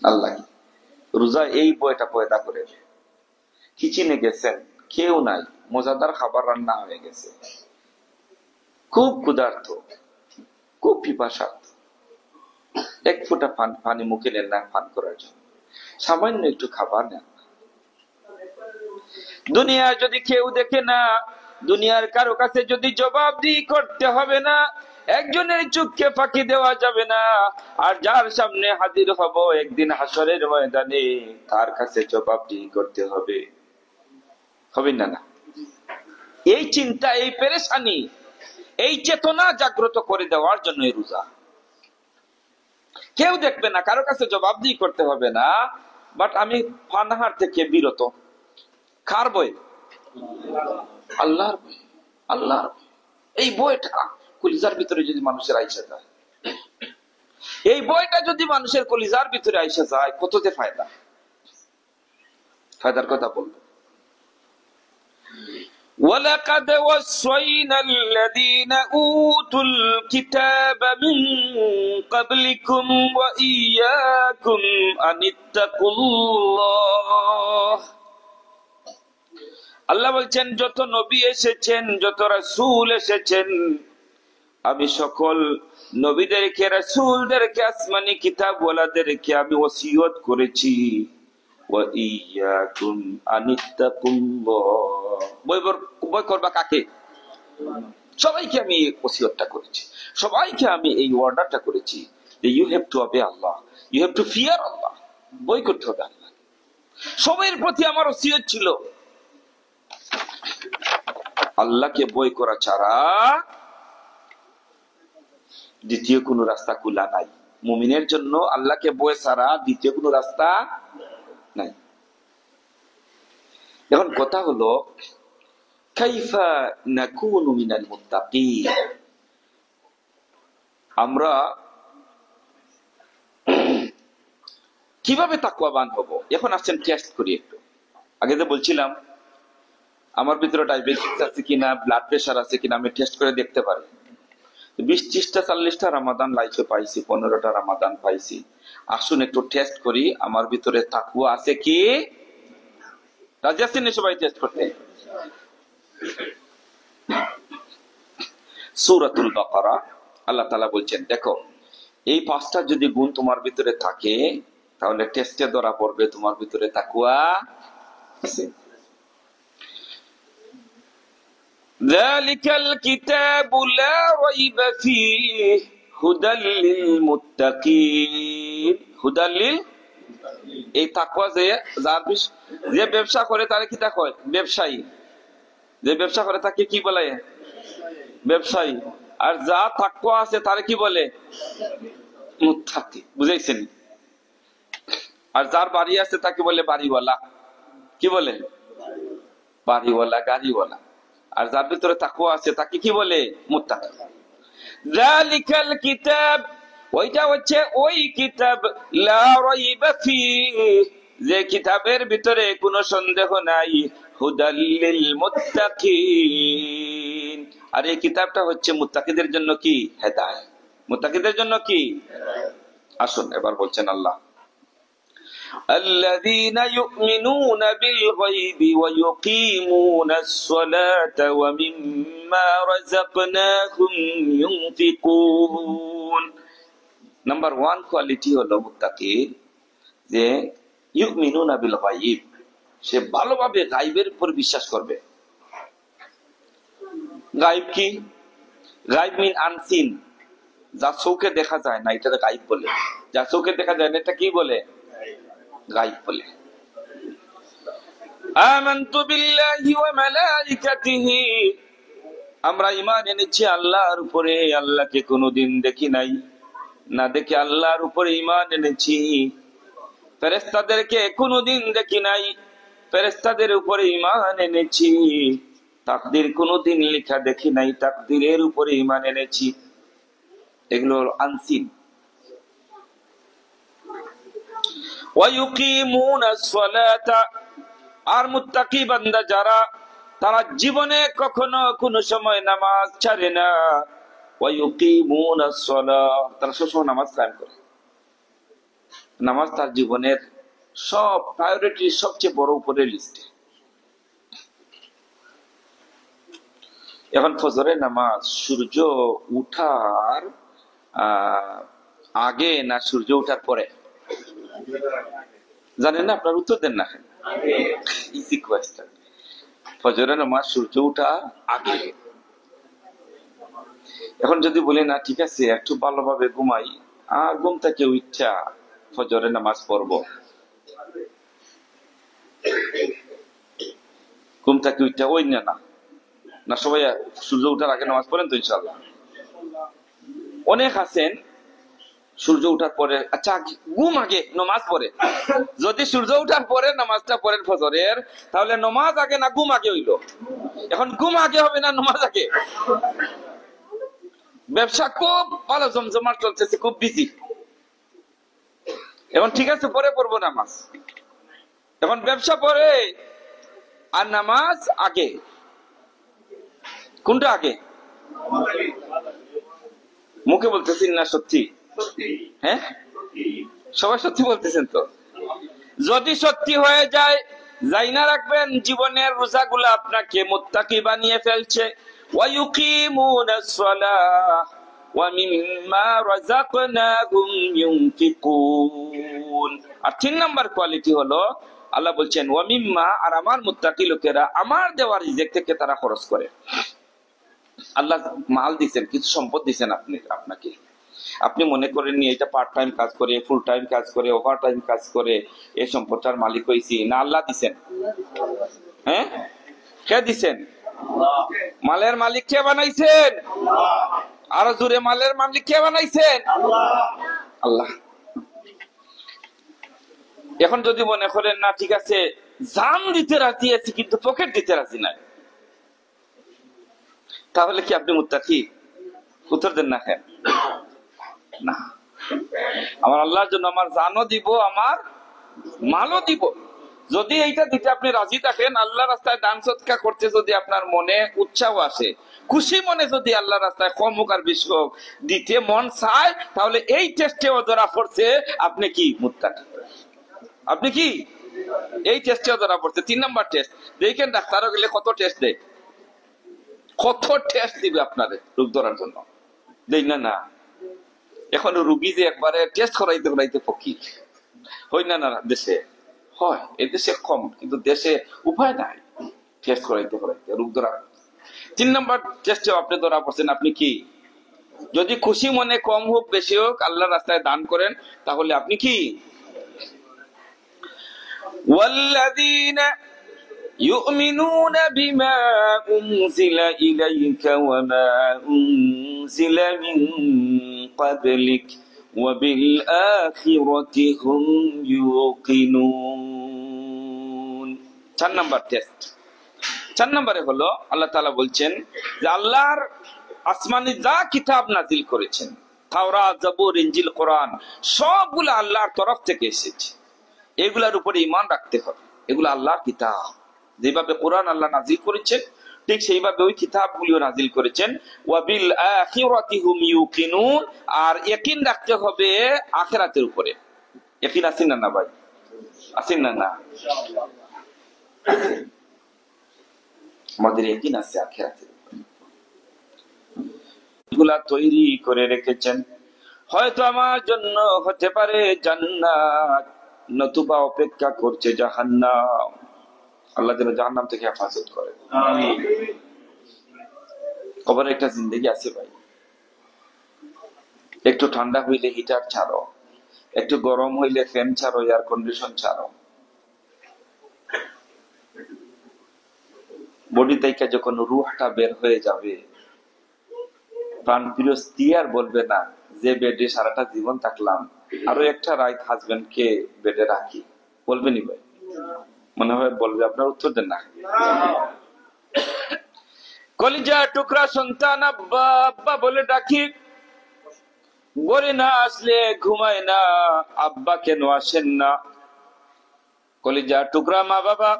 আল্লাহ রোজা এই বইটা পয়দা করে। কিচেনে গেছেন, কেউ নাই, মজাদার খাবার রান্না হয়ে গেছে, খুব ক্ষুধার্ত, খুব পিপাসার্থ, এক ফোঁটা পানি মুখে নেন না পান করার জন্য, সামান্য একটু খাবার নেন। দুনিয়া যদি কেউ দেখে না, দুনিয়ার কারো কাছে যদি জবাবদিহি করতে হবে না, একজনের চোখকে ফাঁকি দেওয়া যাবে না, আর যার সামনে হাজির হব একদিন হাসরের ময়দানে তার কাছে জবাবদিহি করতে হবে, হবে না? না, এই চিন্তা, এই পেরেশানি, এই চেতনা জাগ্রত করে দেওয়ার জন্য এই রোজা। কেউ দেখবে না, কারো কাছে জবাবদিহি করতে হবে না, বাট আমি পানাহার থেকে বিরত। কার বই? আল্লাহর বই। আল্লাহর এই বইটা কলিজার ভিতরে যদি মানুষের আইসা যায়, এই বইটা যদি মানুষের কলিজার ভিতরে আইসা যায়, কততে ফায়দা। ফায়দার কথা বলবো। وَلَقَدْ وَصَّيْنَا الَّذِينَ أُوتُوا الْكِتَابَ مِنْ قَبْلِكُمْ وَإِيَّاكُمْ أَنِ اتَّقُوا اللَّهَ। আল্লাহ বলছেন, যত নবী এসেছেন, যত রাসূল এসেছেন, আমি সকল নবীদেরকে, রাসূলদেরকে, আসমানি কিতাবওয়ালাদেরকে আমি ওসিয়ত করেছি, ওয়া ইয়াকুম আনিত্তাকুল্লাহ। বই করবা কাকে? সবাইকে আমি এই ওসিয়তটা করেছি, সবাইকে আমি এই অর্ডারটা করেছি যে you have to obey Allah, you have to fear Allah. বই করতে হবে আল্লাহ। সবার প্রতি আমার ওসিয়ত ছিল, আল্লাহকে বই করা ছাড়া দ্বিতীয় কোন রাস্তা খোলা নাই। মুমিনের জন্য আল্লাহকে বই ছাড়া দ্বিতীয় কোন রাস্তা নাই। এখন কথা হলো, কাইফা নাকুনু মিনাল মুত্তাকিন, আমরা কিভাবে তাকওয়াবান হব? এখন আসছেন টেস্ট করি একটু। আগে তো বলছিলাম আমার ভিতরে ডায়াবেটিস আছে কিনা, ব্লাড প্রেশার আছে কিনা আমি টেস্ট করে দেখতে পারি। 20-30টা 40টা রামাদান লাইফে পাইছি, 15টা রামাদান পাইছি। আসুন একটু টেস্ট করি আমার ভিতরে তাকওয়া আছে কি। রাজি আছেন সবাই টেস্ট করতে? সূরাতুল বাকারা আল্লাহ তাআলা বলছেন, দেখো এই 5টা যদি গুণ তোমার ভিতরে থাকে তাহলে টেস্টে ধরা পড়বে তোমার ভিতরে তাকওয়া আছে। যালিকাল কিতাবু লা রাইবা ফীহি হুদাল লিল মুত্তাকিন। হুদাল লিল, এই তাকওয়া যে যে ব্যবসা করে তার কি তাকওয়া? ব্যবসায়ী। যে ব্যবসা করে তাকে কি বলে? ব্যবসায়ী। আর যা তাকওয়া আছে তার কি বলে? মুত্তাকি। বুঝাইছেন? আর যার বাড়ি আছে তাকে বলে বাড়িওয়ালা। কি বলে? বাড়িওয়ালা, গাড়িওয়ালা। আর যার ভিতরে তাকওয়া আছে তাকে কি বলে? মুত্তাকি। যালিকাল কিতাব, ওইটা হচ্ছে ওই কিতাব, লা রাইবা ফীহি, যে কিতাবের ভিতরে কোনো সন্দেহ নাই, হুদাল লিল মুত্তাকিন। আর এই কিতাবটা হচ্ছে মুত্তাকিদের জন্য কি? হেদায়েত। মুত্তাকিদের জন্য কি? আসুন এবার বলছেন আল্লাহ, الذين يؤمنون بالغيب ويقيمون الصلاة ومما رزقناهم ينفقون। নাম্বার 1 কোয়ালিটি হলো মুত্তাকির, যে ইউমিনুনা বিল গায়ব, সে ভালোভাবে গায়বের উপর বিশ্বাস করবে। গায়ব কি? গায়ব মিন আনসিন, যা চোখে দেখা যায় না এটা গায়ব বলে। যা চোখে দেখা যায় না এটা কি বলে? গায়ব বলে। আমানতু বিল্লাহি ওয়া মালাইকাতিহি, আমরা ঈমান এনেছি আল্লাহর উপরে, আল্লাহকে কোনোদিন দেখি নাই, না দেখে আল্লাহর উপরে ঈমান এনেছি। ফেরেশতাদেরকে কোনোদিন দেখি নাই, ফেরেশতাদের উপরে ঈমান এনেছি। তাকদীর কোনোদিন লেখা দেখি নাই, তাকদীরের উপরে ঈমান এনেছি। এগুলো আনসিন। আর মুত্তাকি বান্দা যারা, তারা জীবনে কখনো কোনো সময় নামাজ ছাড়ে না। তারা সবসময় নামাজ কায়েম করে। নামাজ তার জীবনের সব প্রায়োরিটি সবচেয়ে বড় উপরের লিস্টে। এখন ফজরের নামাজ সূর্য উঠার আগে না সূর্য উঠার পরে? জানেন না? আপনার উত্তর দেন না। Easy question. ফজরের নামাজ সূর্য উঠার আগে। এখন যদি বলি না ঠিক আছে একটু ভালোভাবে ঘুমাই, আর ঘুম থেকে উঠা ফজরের নামাজ পড়ব, ঘুম থেকে উঠা ওই না না সবাই সূর্য উঠার আগে নামাজ পড়েন তো ইনশাল্লাহ? অনেক আছেন সূর্য উঠার পরে, আচ্ছা ঘুম আগে নামাজ পড়ে। যদি সূর্য উঠার পরে নামাজটা পড়েন ফজরের, তাহলে নামাজ আগে না ঘুম আগে হইল? এখন ঘুম আগে হবে না নামাজ আগে? ব্যবসা খুব ভালো জমজমাট চলতেছে, খুব বিজি। এখন ঠিক আছে পরে পড়বো নামাজ। এখন ব্যবসা পরে আর নামাজ আগে, কোনটা আগে? মুখে বলতেছেন না সত্যি? হ্যাঁ, সবাই সত্যি বলতেছেন তো? যদি সত্যি হয়ে যায়, যাই না রাখবেন জীবনের রোজাগুলো আপনাকে মুত্তাকি বানিয়ে ফেলছে। ওয়ায়ুকিমুনাস সালাহ ওয়া মিম্মা রাযাকনাহুম ইউনফিকুন। আর 3 নাম্বার কোয়ালিটি হলো আল্লাহ বলছেন ওয়া মিম্মা, আর আমার মুত্তাকি লোকেরা আমার দেওয়া রিজিক থেকে তারা খরচ করে। আল্লাহ মাল দিচ্ছেন, কিছু সম্পদ দিচ্ছেন আপনাকে, আপনি মনে করেন নি এটা পার্ট টাইম কাজ করে, ফুল টাইম কাজ করে, ওভার টাইম কাজ করে এই সম্পদটার মালিক হয়েছি না? আল্লাহ দিচ্ছেন। হ্যাঁ, কে দিচ্ছেন? মালের মালিক কে বানাইছেন? আরো জোরে, মালের মালিক কে বানাইছেন? আল্লাহ। এখন যদি মনে করেন না ঠিক আছে জান দিতে রাজি আছি কিন্তু পকেট দিতে রাজি নাই, তাহলে কি আপনি মুত্তাকি? উত্তর দেন না। হ্যাঁ না, আমার আল্লাহর জন্য আমার জানও দিব, আমার মালও দিব। যদি এইটা দিতে আপনি রাজি থাকেন, আল্লাহ রাস্তায় দান সদকা করতে যদি আপনার মনে উৎসাহ আসে, খুশি মনে যদি আল্লাহ রাস্তায় কম হোক আর বেশি হোক দিতে মন চায়, তাহলে এই টেস্টেও ধরা পড়ছে আপনি কি মুত্তাকি। আপনি কি এই টেস্টেও ধরা পড়ছে। 3 নাম্বার টেস্ট। দেখেন ডাক্তারও গেলে কত টেস্ট দেয়, কত টেস্ট দিবে আপনার রোগ ধরার জন্য, দেই না? না, এখন রুগী যে একবারে টেস্ট করাইতে করাইতে ফকির হই না? না দেশে হয়, এদেশে কম, কিন্তু দেশে উপায় নাই টেস্ট করাইতে করাইতে রোগ ধরা। 3 নাম্বার টেস্টে আপনি ধরা পড়ছেন আপনি কি? যদি খুশি মনে কম হোক বেশি হোক আল্লাহর রাস্তায় দান করেন, তাহলে আপনি কি? ওয়াল্লাযীনা ইউমিনুনা বিমা উনজিলা ইলাইকা ওয়া মা উনজিলা মিন ক্বাবলিক ওয়া বিল আখিরাতি হুম ইউকিনুন। 4 নাম্বার টেস্ট। 4 নম্বরে হলো আল্লাহ তাআলা বলছেন যে আল্লাহর আসমানে যা কিতাব নাজিল করেছেন, তাওরাত, জাবুর, ইনজিল, কোরআন, সবগুলো আল্লাহর তরফ থেকে এসেছে। এগুলার উপরে ঈমান রাখতে হবে। এগুলো আল্লাহর কিতাব। যেভাবে কোরআন আল্লাহ নাজিল করেছেন ঠিক সেইভাবে ওই কিতাবগুলিও নাজিল করেছেন। ওয়া বিল আখিরাতি হুম ইউকিনুন, আর ইয়াকিন রাখতে হবে আখিরাতের উপরে। ইয়াকিন আছেন না ভাই? আছেন না? আমাদের ইয়াকিন আছে আখিরাতের উপরে। এগুলা তৈরি করে রেখেছেন, হয়তো আমার জন্য হতে পারে জান্নাত, নতুবা অপেক্ষা করছে জাহান্নাম। আল্লাহ যেন জাহান্নাম থেকে হেফাজত করে। আমিন। কবরে একটা জিন্দেগি আছে ভাই। একটু ঠান্ডা হইলে হিটার ছাড়ো, একটু গরম হইলে ফ্যান ছাড়ো, এয়ার কন্ডিশন ছাড়ো। বডি থেকে যখন রুহটা বের হয়ে যাবে, প্রাণ ফিরস্তি আর বলবে না যে বেডে সারাটা জীবন থাকলাম আরো একটা রাত হাজবেন্ডকে বেডে রাখি, বলবেনি ভাই? মনে হয় বলবে। আপনার উত্তর দেন না। কলিজা টুকরা সন্তান আব্বা আব্বা বলে ডাকি, ঘরে না আসলে ঘুমায় না, আব্বা কেন আসেন না? কলিজা টুকরা মা বাবা